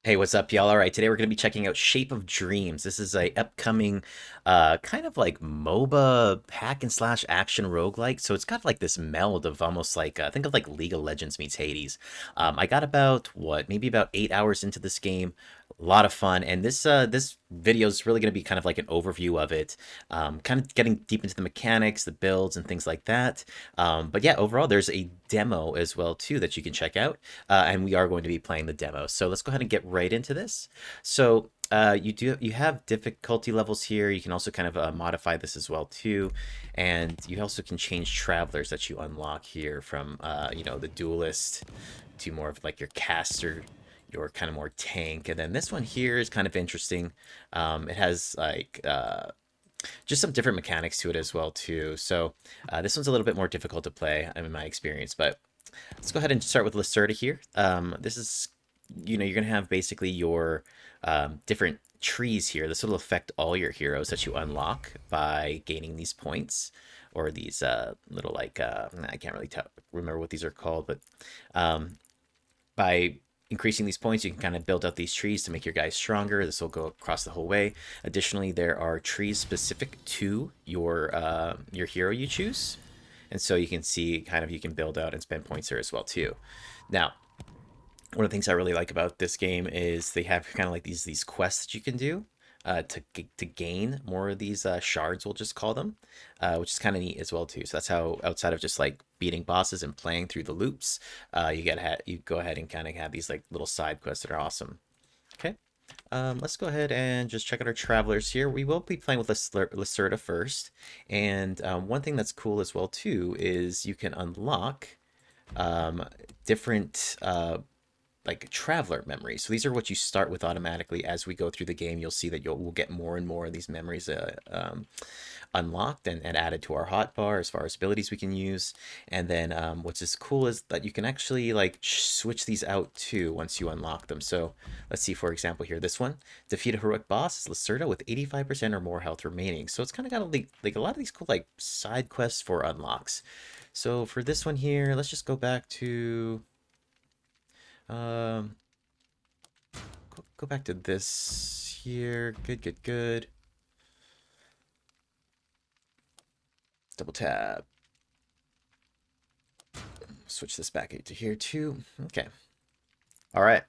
Hey, what's up, y'all? All right, today we're going to be checking out Shape of Dreams. This is a upcoming kind of like MOBA hack and slash action roguelike. So it's got like this meld of almost like think of like League of Legends meets Hades. I got about maybe about 8 hours into this game. A lot of fun, and this video is really going to be kind of like an overview of it, kind of getting deep into the mechanics, the builds, and things like that. But yeah, overall, there's a demo as well too that you can check out, and we are going to be playing the demo. So let's go ahead and get right into this. So you have difficulty levels here. You can also kind of modify this as well too, and you also can change travelers that you unlock here from the duelist to more of like your caster, your kind of more tank. And then this one here is kind of interesting. It has like just some different mechanics to it as well too. So this one's a little bit more difficult to play in my experience, but let's go ahead and start with Lacerda here. This is, you're going to have basically your different trees here. This will affect all your heroes that you unlock by gaining these points, or these little like, I can't really remember what these are called, but by increasing these points, you can kind of build out these trees to make your guys stronger. This will go across the whole way. Additionally, there are trees specific to your hero you choose. And so you can see kind of you can build out and spend points there as well too. Now, one of the things I really like about this game is they have kind of like these quests that you can do to gain more of these shards, we'll just call them, which is kind of neat as well too. So that's how, outside of just like beating bosses and playing through the loops, you go ahead and kind of have these like little side quests that are awesome. Okay. Let's go ahead and just check out our travelers here. We will be playing with Lacerda first. And one thing that's cool as well too is you can unlock different like traveler memories. So these are what you start with automatically. As we go through the game, you'll see that we'll get more and more of these memories unlocked and added to our hotbar as far as abilities we can use. And then what's as cool is that you can actually like switch these out too once you unlock them. So let's see, for example, here, this one, defeat a heroic boss is Lacerda with 85% or more health remaining. So it's kind of got like a lot of these cool like side quests for unlocks. So for this one here, let's just go back to um, go back to this here. Good, good, good. Double tap. Switch this back into here too. Okay. All right.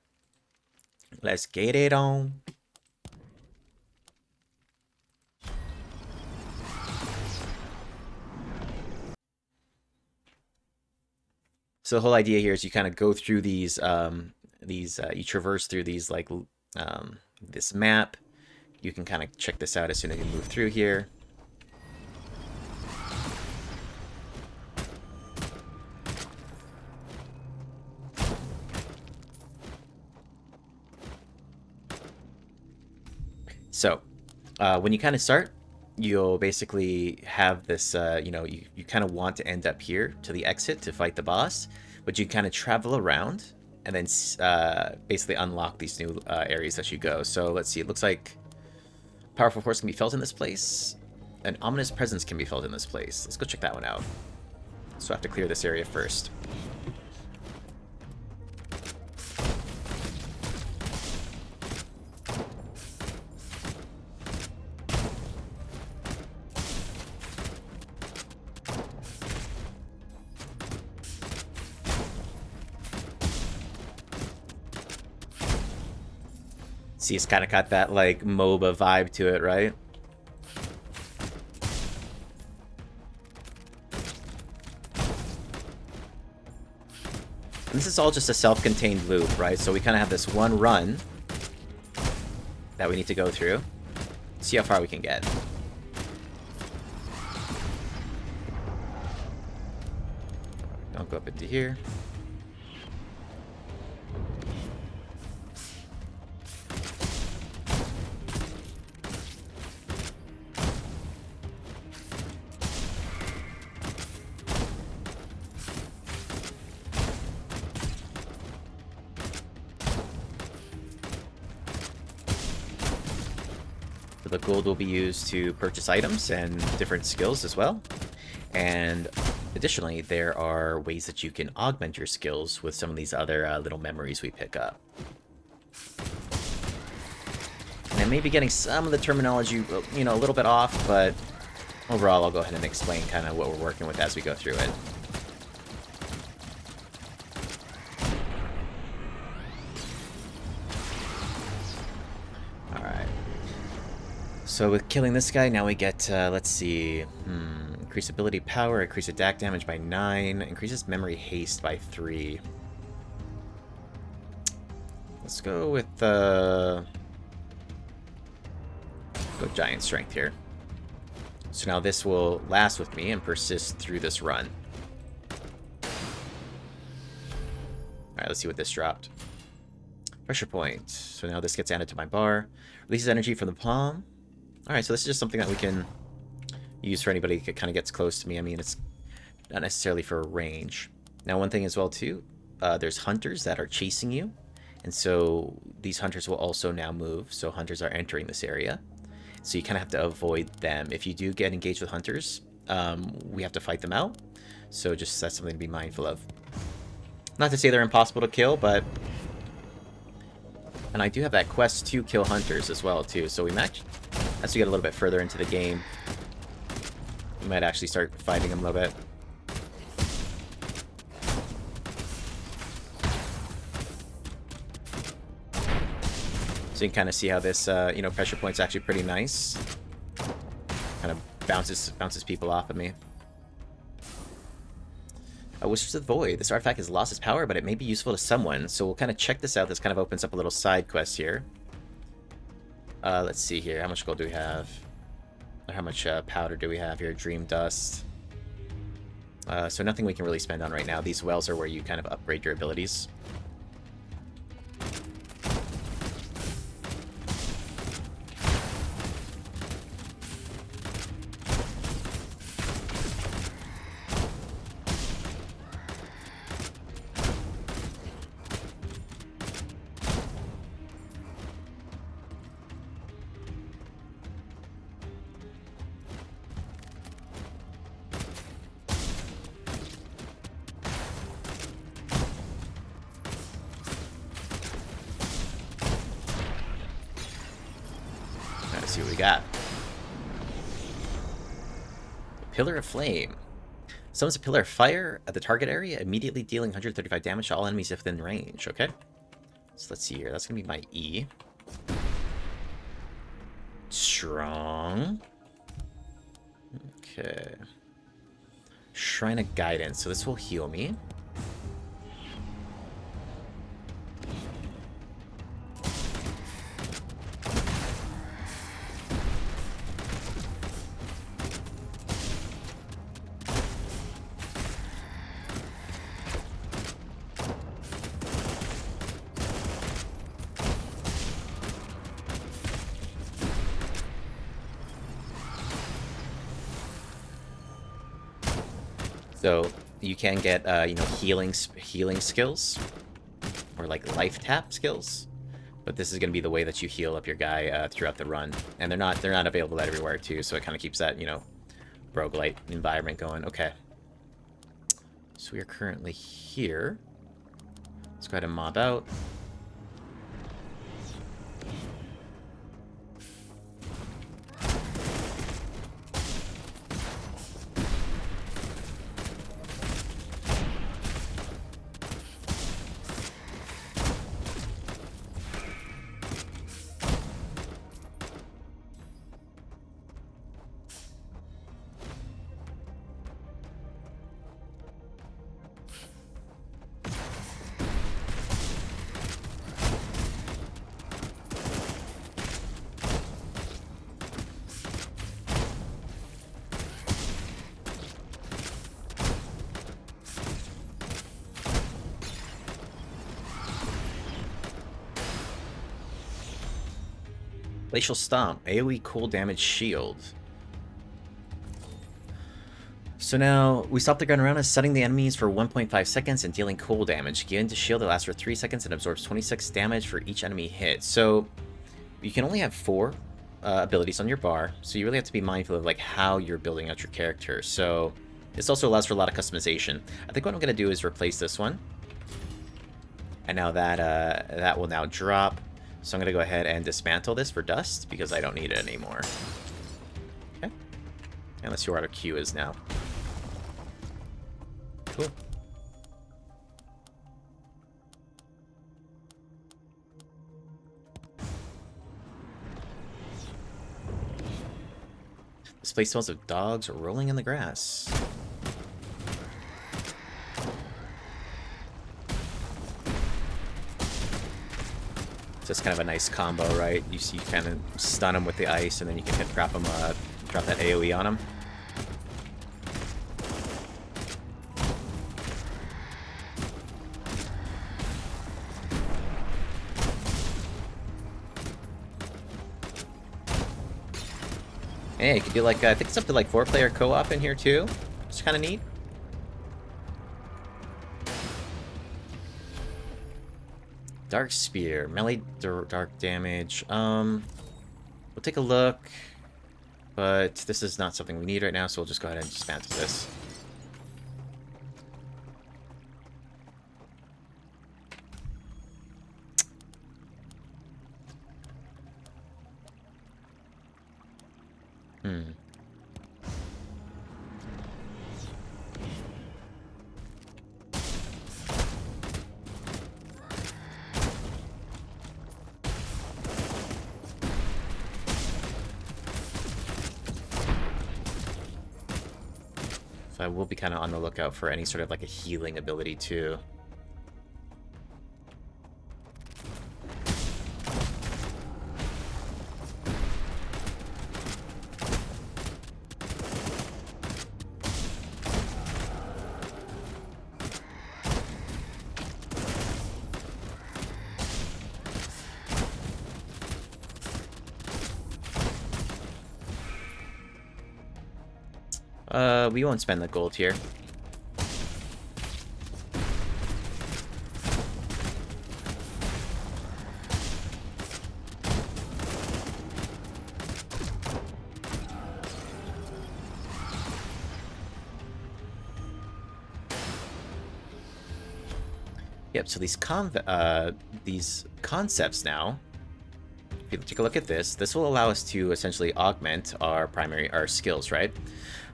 Let's get it on. So the whole idea here is you kind of go through these you traverse through these like this map. You can kind of check this out as soon as you move through here. So when you kind of start, you'll basically have this, you kind of want to end up here to the exit to fight the boss, but you kind of travel around and then basically unlock these new areas as you go. So let's see, it looks like powerful force can be felt in this place. An ominous presence can be felt in this place. Let's go check that one out. So I have to clear this area first. See, it's kind of got that like MOBA vibe to it, right? And this is all just a self-contained loop, right? So we kind of have this one run that we need to go through. See how far we can get. Don't go up into here. The gold will be used to purchase items and different skills as well. And additionally, there are ways that you can augment your skills with some of these other little memories we pick up. I may be getting some of the terminology, you know, a little bit off, but overall I'll go ahead and explain kind of what we're working with as we go through it. Alright. So with killing this guy, now we get, let's see, increase ability power, increase attack damage by 9, increases memory haste by 3. Let's go with, go giant strength here. So now this will last with me and persist through this run. Alright, let's see what this dropped. Pressure point. So now this gets added to my bar. Releases energy from the palm. Alright, so this is just something that we can use for anybody that kind of gets close to me. I mean, it's not necessarily for range. Now, one thing as well, too, there's hunters that are chasing you. And so these hunters will also now move. So hunters are entering this area. So you kind of have to avoid them. If you do get engaged with hunters, we have to fight them out. So just that's something to be mindful of. Not to say they're impossible to kill, but... And I do have that quest to kill hunters as well, too. So we might, as we get a little bit further into the game, we might actually start fighting them a little bit. So you can kind of see how this, you know, pressure point's actually pretty nice. Kind of bounces people off of me. Wizards of the Void. This artifact has lost its power, but it may be useful to someone. So we'll kind of check this out. This kind of opens up a little side quest here. Let's see here. How much gold do we have? Or how much powder do we have here? Dream dust. So nothing we can really spend on right now. These wells are where you kind of upgrade your abilities. Let's see what we got. Pillar of Flame. Summons a pillar of fire at the target area, immediately dealing 135 damage to all enemies within range. Okay. So let's see here. That's going to be my E. Strong. Okay. Shrine of Guidance. So this will heal me. So you can get, you know, healing skills, or like life tap skills, but this is going to be the way that you heal up your guy throughout the run, and they're not available everywhere too. So it kind of keeps that, you know, roguelite environment going. Okay. So we are currently here. Let's go ahead and mob out. Glacial Stomp, AoE cool damage shield. So now, we stop the ground around us, stunning the enemies for 1.5 seconds and dealing cool damage. Give into shield that lasts for 3 seconds and absorbs 26 damage for each enemy hit. So, you can only have 4 abilities on your bar, so you really have to be mindful of like how you're building out your character. So, this also allows for a lot of customization. I think what I'm going to do is replace this one. And now that, that will now drop. So I'm going to go ahead and dismantle this for dust because I don't need it anymore. Okay. And let's see where our queue is now. Cool. This place smells of dogs rolling in the grass. So it's kind of a nice combo, right? You kind of stun them with the ice, and then you can drop them, drop that AoE on them. Hey, you could do like, I think it's up to like 4-player co-op in here too. It's kind of neat. Dark Spear, melee dark damage. We'll take a look, but this is not something we need right now, so we'll just go ahead and dismantle this. So I will be kind of on the lookout for any sort of like a healing ability too. We won't spend the gold here. Yep, so these concepts now, if you take a look at this will allow us to essentially augment our skills, right?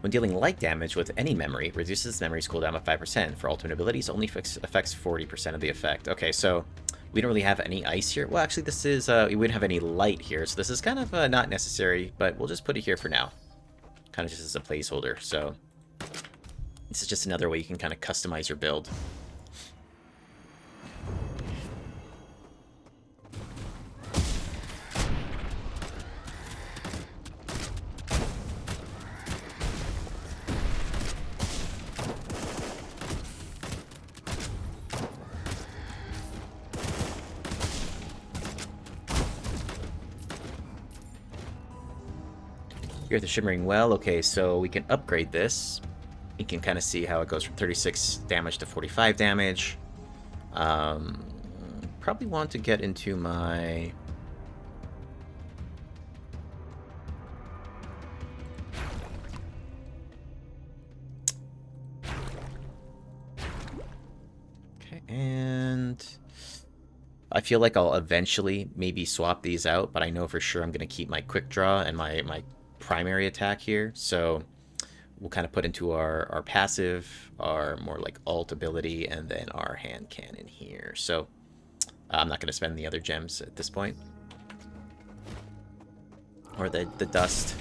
When dealing light damage with any memory, reduces memory's cooldown by 5%. For ultimate abilities, only affects 40% of the effect. Okay, so we don't really have any ice here. Well, actually, this is, we wouldn't have any light here, so this is kind of not necessary, but we'll just put it here for now. Kind of just as a placeholder, so this is just another way you can kind of customize your build. Here at the Shimmering Well, okay, so we can upgrade this. You can kind of see how it goes from 36 damage to 45 damage. Probably want to get into my... Okay, and... I feel like I'll eventually maybe swap these out, but I know for sure I'm going to keep my quick draw and my primary attack here, so we'll kind of put into our passive, our more like alt ability, and then our hand cannon here. So I'm not going to spend the other gems at this point, or the dust.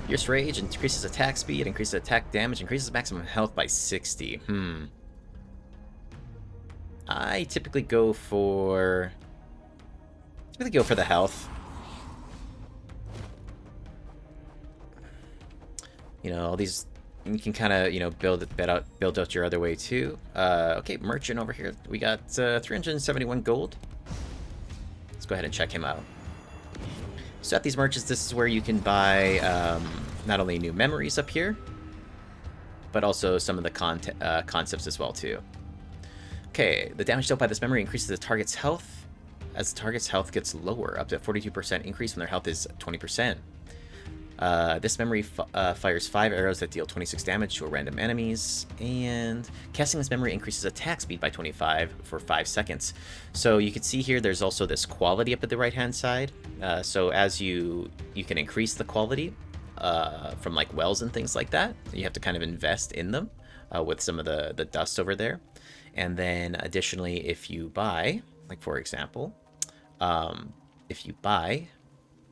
Fierce Rage increases attack speed, increases attack damage, increases maximum health by 60. I typically go for the health. You know, all these, you can kind of, you know, build out your other way too. Okay, merchant over here. We got 371 gold. Let's go ahead and check him out. So at these merchants, this is where you can buy not only new memories up here, but also some of the concepts as well too. Okay, the damage dealt by this memory increases the target's health as the target's health gets lower, up to a 42% increase when their health is 20%. This memory fires 5 arrows that deal 26 damage to random enemies, and casting this memory increases attack speed by 25 for 5 seconds. So you can see here there's also this quality up at the right hand side. So as you can increase the quality from like wells and things like that. You have to kind of invest in them with some of the dust over there. And then additionally, if you buy, like for example, if you buy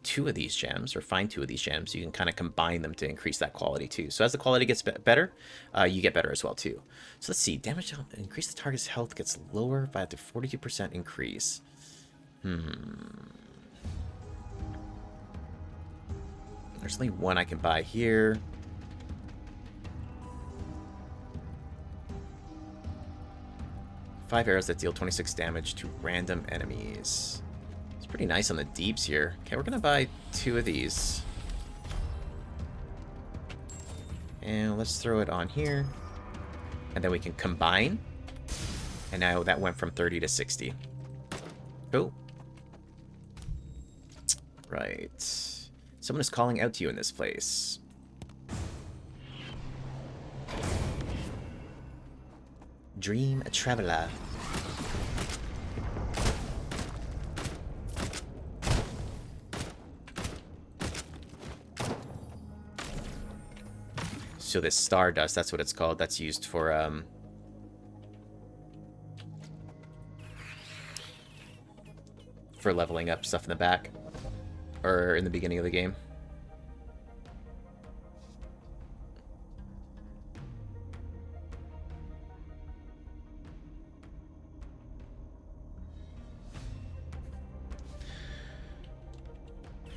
2 of these gems or find 2 of these gems, you can kind of combine them to increase that quality too. So as the quality gets better, you get better as well too. So let's see, damage increase the target's health gets lower by up to 42% increase. There's only one I can buy here. Five arrows that deal 26 damage to random enemies. It's pretty nice on the deeps here. Okay, we're gonna buy 2 of these. And let's throw it on here. And then we can combine. And now that went from 30 to 60. Cool. Right. Someone is calling out to you in this place. Dream Traveler. So this stardust, that's what it's called. That's used for leveling up stuff in the back or in the beginning of the game.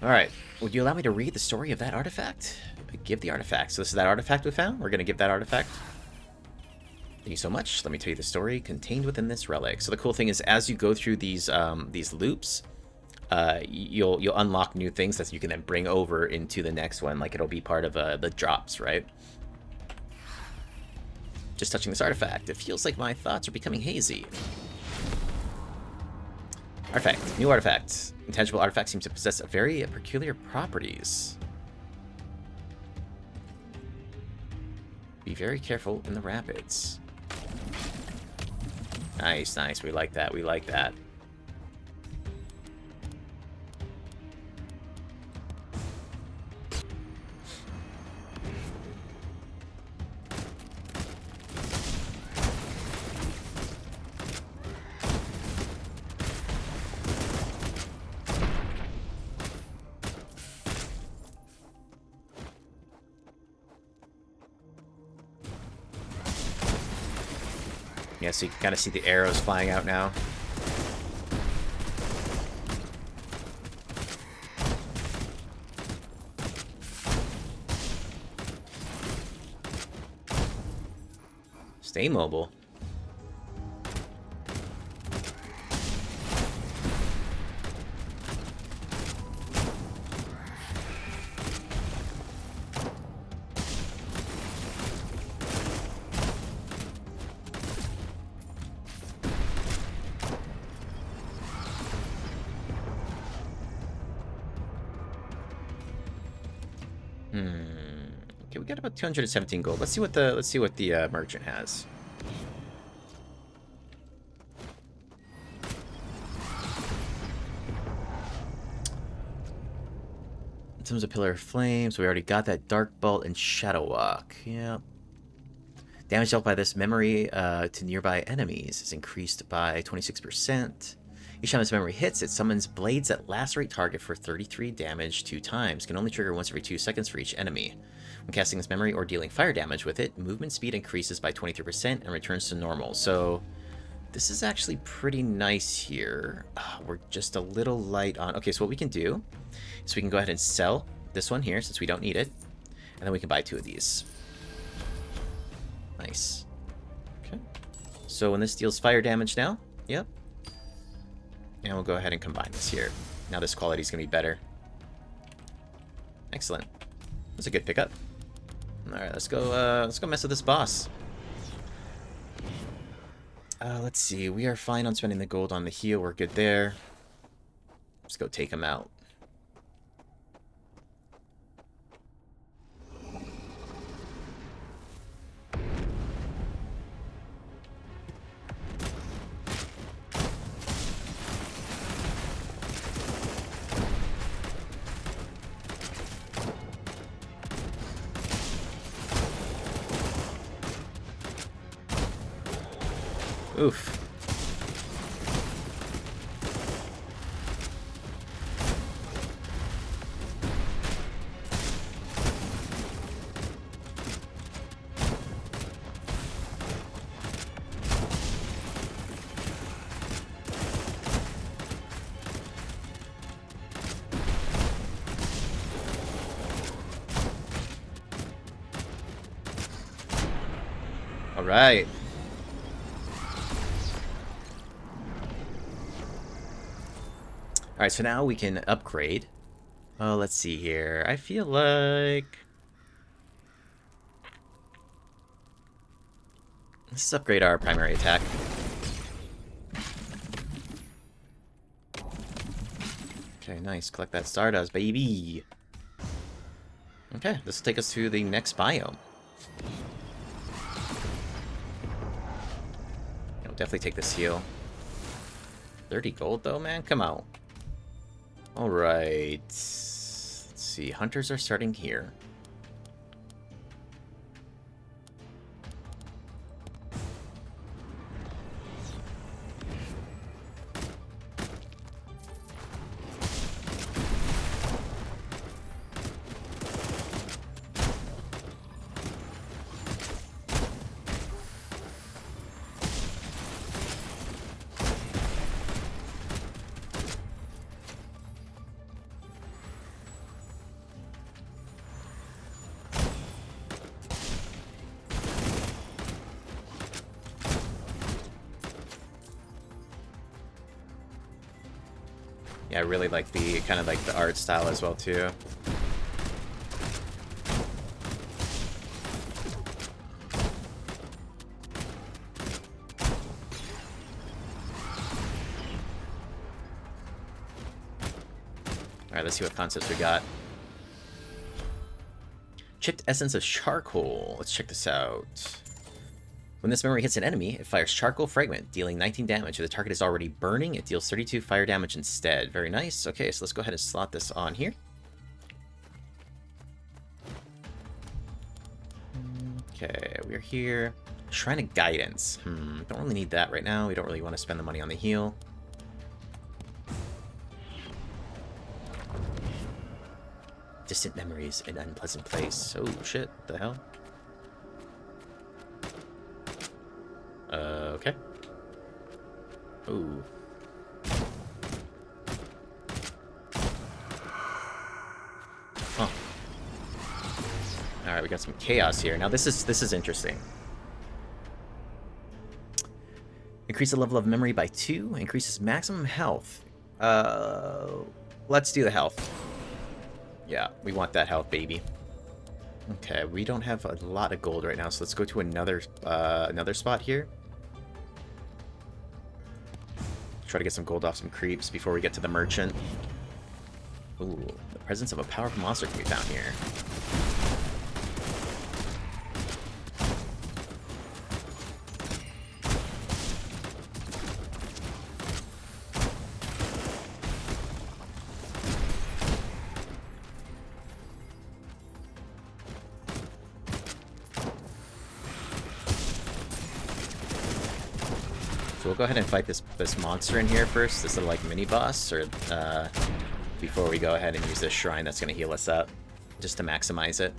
Alright, would you allow me to read the story of that artifact? Give the artifact. So this is that artifact we found? We're going to give that artifact. Thank you so much. Let me tell you the story contained within this relic. So the cool thing is, as you go through these loops, you'll unlock new things that you can then bring over into the next one. Like it'll be part of the drops, right? Just touching this artifact. It feels like my thoughts are becoming hazy. Artifact. New artifact. Intangible artifact seems to possess very peculiar properties. Be very careful in the rapids. Nice, nice. We like that. We like that. Yeah, so you can kind of see the arrows flying out now. Stay mobile. Okay, we got about 217 gold. Let's see what the merchant has. In terms of Pillar of Flame, so we already got that Dark Bolt and Shadow Walk. Yeah. Damage dealt by this memory to nearby enemies is increased by 26%. Each time this memory hits, it summons blades that lacerate target for 33 damage 2 times. Can only trigger once every 2 seconds for each enemy. When casting this memory or dealing fire damage with it, movement speed increases by 23% and returns to normal. So this is actually pretty nice here. We're just a little light on... Okay, so what we can do is we can go ahead and sell this one here since we don't need it. And then we can buy 2 of these. Nice. Okay. So when this deals fire damage now, yep. And we'll go ahead and combine this here. Now this quality is going to be better. Excellent. That's a good pickup. All right, let's go mess with this boss. Let's see. We are fine on spending the gold on the heal. We're good there. Let's go take him out. Oof. All right. Alright, so now we can upgrade. Oh, let's see here. I feel like... let's upgrade our primary attack. Okay, nice. Collect that Stardust, baby! Okay, this will take us to the next biome. I'll definitely take this heal. 30 gold, though, man? Come on. Alright. Let's see. Hunters are starting here. Yeah, I really like the kind of like the art style as well too. Alright, let's see what concepts we got. Chipped essence of charcoal. Let's check this out. When this memory hits an enemy, it fires charcoal fragment, dealing 19 damage. If the target is already burning, it deals 32 fire damage instead. Very nice. Okay, so let's go ahead and slot this on here. Okay, we're here. Shrine of Guidance. Don't really need that right now. We don't really want to spend the money on the heal. Distant memories, an unpleasant place. Oh shit, what the hell? Okay. Ooh. Huh. Alright, we got some chaos here. Now this is interesting. Increase the level of memory by 2, increases maximum health. Let's do the health. Yeah, we want that health, baby. Okay, we don't have a lot of gold right now, so let's go to another spot here. Try to get some gold off some creeps before we get to the merchant. Ooh, the presence of a powerful monster can be found here. So we'll go ahead and fight this monster in here first, this little like mini boss, or before we go ahead and use this shrine that's going to heal us up, just to maximize it.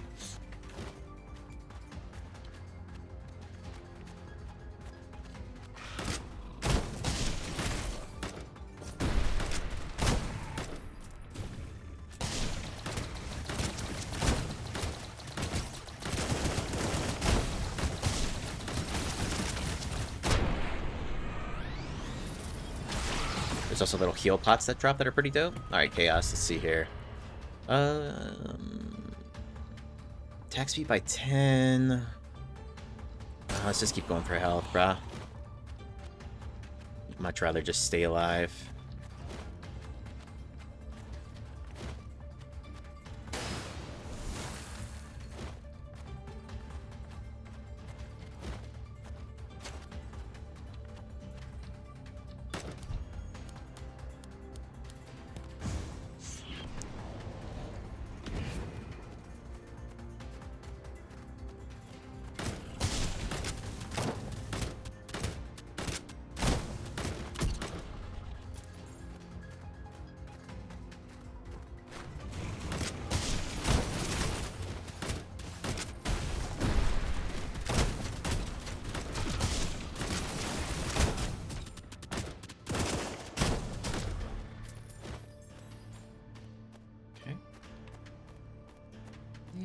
There's also little heal pots that drop that are pretty dope. Alright, Chaos, let's see here. Attack speed by 10. Let's just keep going for health, brah. Much rather just stay alive.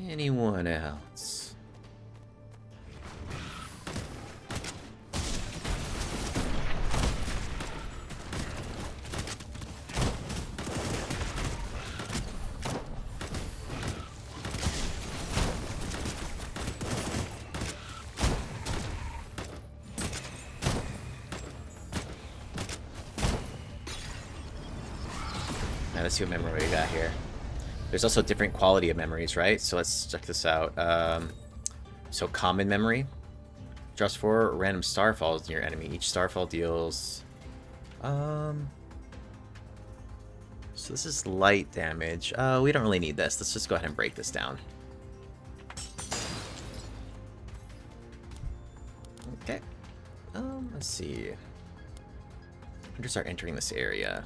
Anyone else? Now let's see what memory we got here. There's also different quality of memories, right? So let's check this out. So common memory. Just 4 random starfalls near enemy. Each starfall deals... So this is light damage. We don't really need this. Let's just go ahead and break this down. Okay. Let's see. Hunters are entering this area.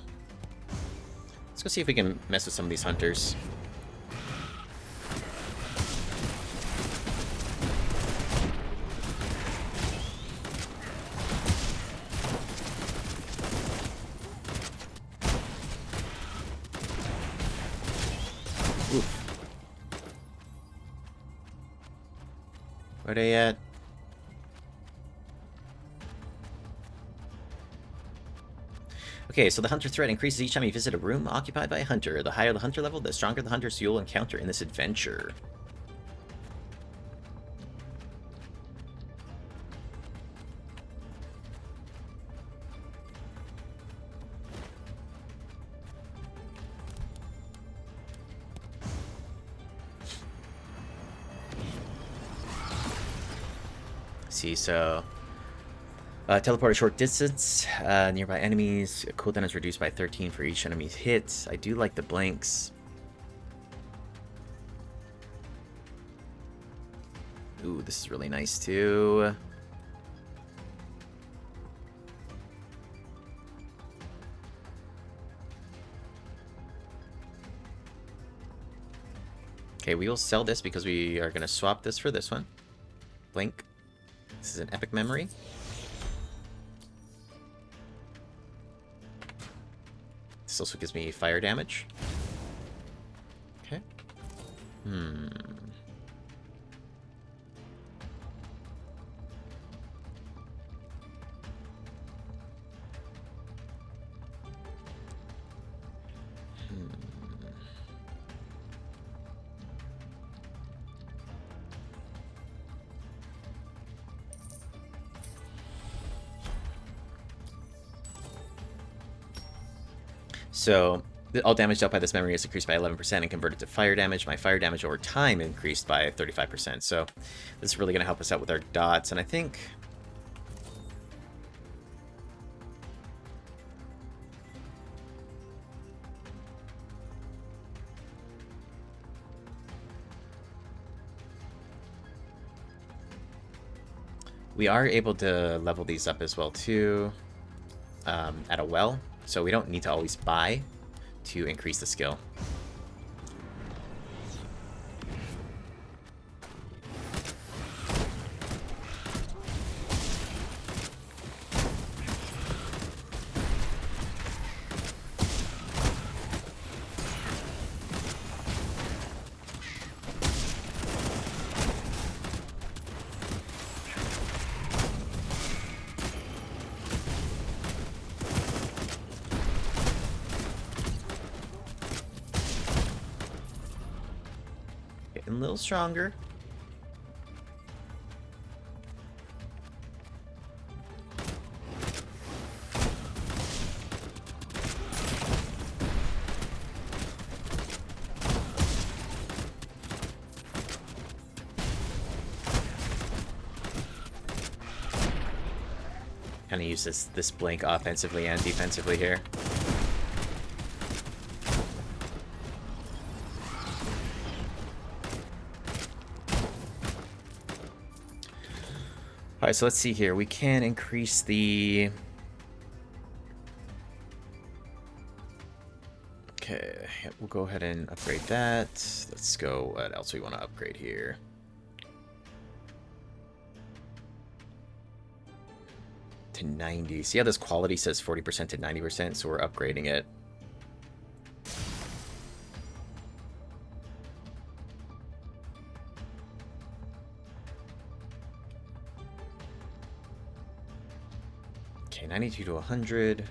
Let's go see if we can mess with some of these hunters. Oof. Where they at? Okay, so the hunter threat increases each time you visit a room occupied by a hunter. The higher the hunter level, the stronger the hunters you'll encounter in this adventure. See, so... teleport a short distance. Nearby enemies. Cooldown is reduced by 13 for each enemy's hit. I do like the blanks. Ooh, this is really nice too. Okay, we will sell this because we are going to swap this for this one. Blink. This is an epic memory. This also gives me fire damage. Okay. So, all damage dealt by this memory is increased by 11% and converted to fire damage. My fire damage over time increased by 35%. So, this is really going to help us out with our dots. And I think... we are able to level these up as well, too, at a well. So we don't need to always buy to increase the skill. Getting a little stronger. Kind of use this blink offensively and defensively here. Alright, so let's see here. We can increase the... Okay, we'll go ahead and upgrade that. Let's go, what else we want to upgrade here? To 90. See how this quality says 40% to 90%, so we're upgrading it. Okay, 92 to 100.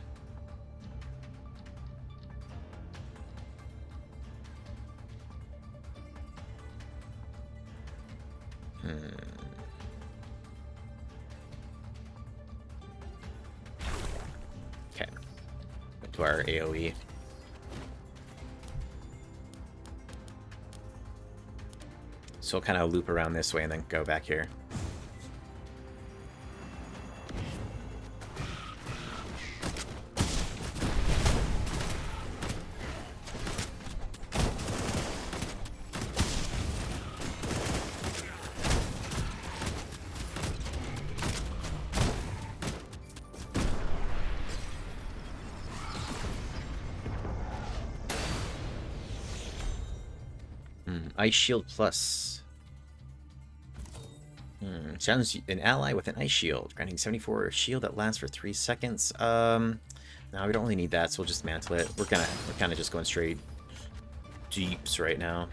Okay. To our AoE. So we'll kind of loop around this way and then go back here. Ice Shield Plus. Challenge an ally with an Ice Shield, granting 74 shield that lasts for 3 seconds. No, we don't really need that, so we'll just mantle it. We're kind of just going straight deeps right now.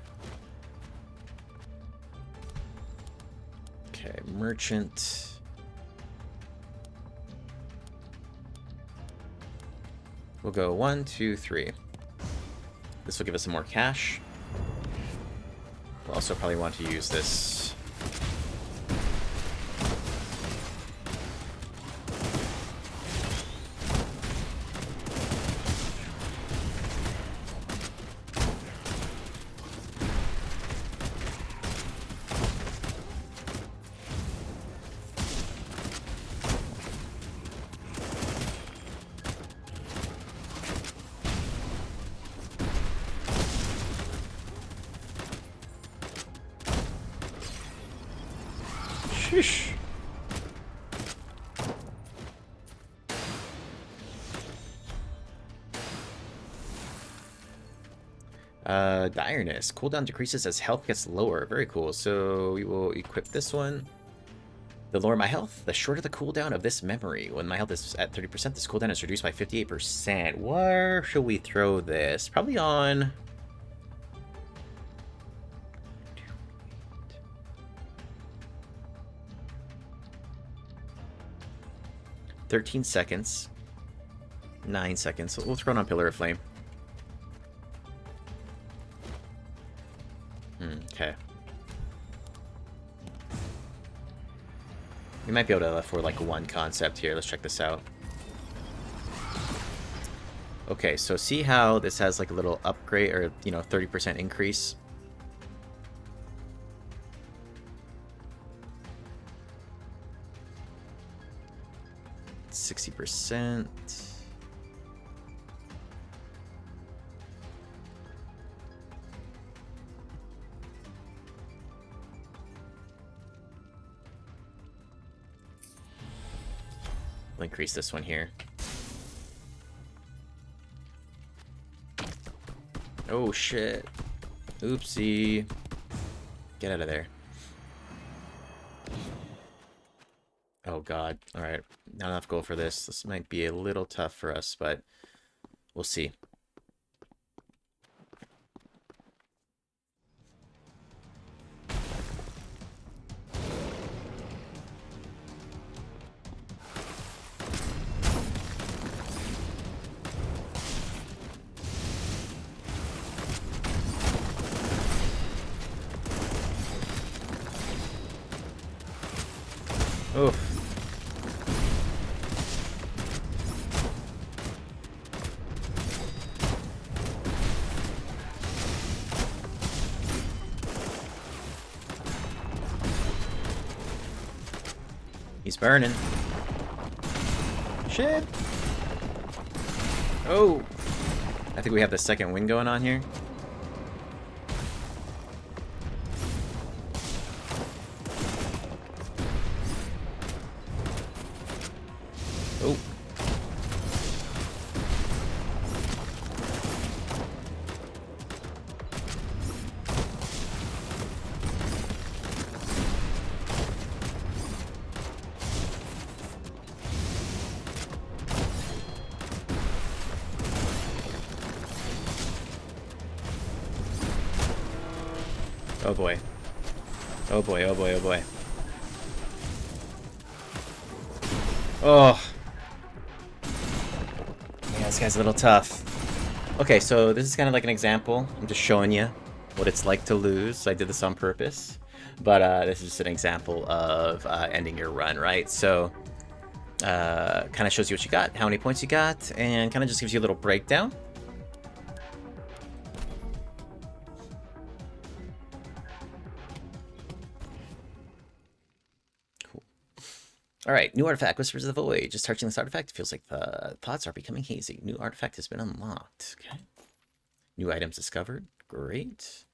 Okay, Merchant. We'll go 1, 2, 3. This will give us some more cash. We'll also probably want to use this. Sheesh. Direness. Cooldown decreases as health gets lower. Very cool. So we will equip this one. The lower my health, the shorter the cooldown of this memory. When my health is at 30%, this cooldown is reduced by 58%. Where should we throw this? Probably on... 13 seconds. 9 seconds. So we'll throw it on Pillar of Flame. Okay. We might be able to afford like one concept here. Let's check this out. Okay, so see how this has like a little upgrade or, 30% increase? %. We'll increase this one here. Oh shit. Oopsie. Get out of there. Oh god. Alright. Not enough gold for this. This might be a little tough for us, but we'll see. Oof. He's burning. Shit! Oh! I think we have the second wind going on here. Oh. Oh boy. Oh boy, oh boy, oh boy. Oh. Yeah, this guy's a little tough. Okay, so this is kind of like an example. I'm just showing you what it's like to lose. I did this on purpose. But this is just an example of ending your run, right? So, kind of shows you what you got, how many points you got, and kind of just gives you a little breakdown. All right, new artifact, Whispers of the Void. Just touching this artifact, it feels like the thoughts are becoming hazy. New artifact has been unlocked. Okay. New items discovered. Great.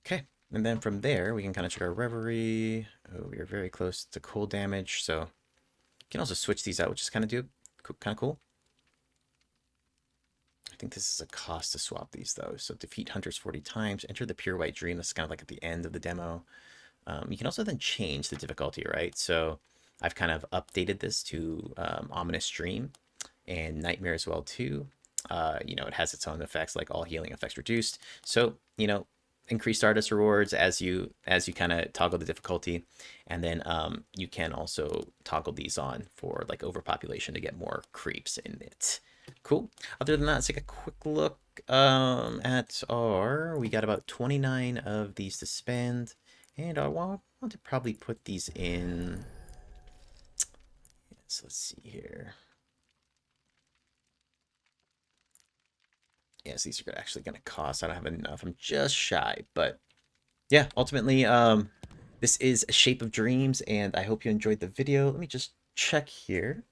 Okay, and then from there, we can kind of check our reverie. Oh, we are very close to cold damage, so you can also switch these out, which is kind of cool. I think this is a cost to swap these, though. So defeat hunters 40 times. Enter the pure white dream. This is kind of like at the end of the demo. You can also then change the difficulty, right? So I've kind of updated this to Ominous Dream and Nightmare as well too. You know, it has its own effects, like all healing effects reduced. So, you know, increased Stardust rewards as you kind of toggle the difficulty. And then you can also toggle these on for like overpopulation to get more creeps in it. Cool. Other than that, let's take a quick look at our... We got about 29 of these to spend. And I want to probably put these in... So let's see here. Yes, these are actually going to cost. I don't have enough. I'm just shy. But yeah, ultimately, this is Shape of Dreams. And I hope you enjoyed the video. Let me just check here.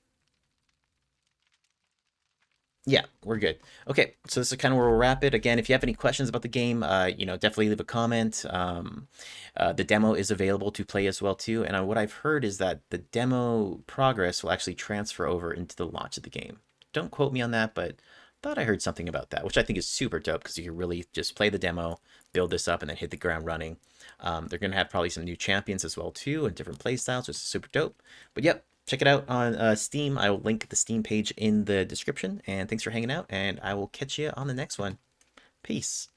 Yeah, we're good. Okay, so this is kind of where we'll wrap it. Again, if you have any questions about the game, you know, definitely leave a comment. The demo is available to play as well too. And what I've heard is that the demo progress will actually transfer over into the launch of the game. Don't quote me on that, but thought I heard something about that, which I think is super dope because you can really just play the demo, build this up, and then hit the ground running. They're going to have probably some new champions as well too, and different playstyles, which is super dope. But yep. Check it out on Steam. I will link the Steam page in the description. And thanks for hanging out. And I will catch you on the next one. Peace.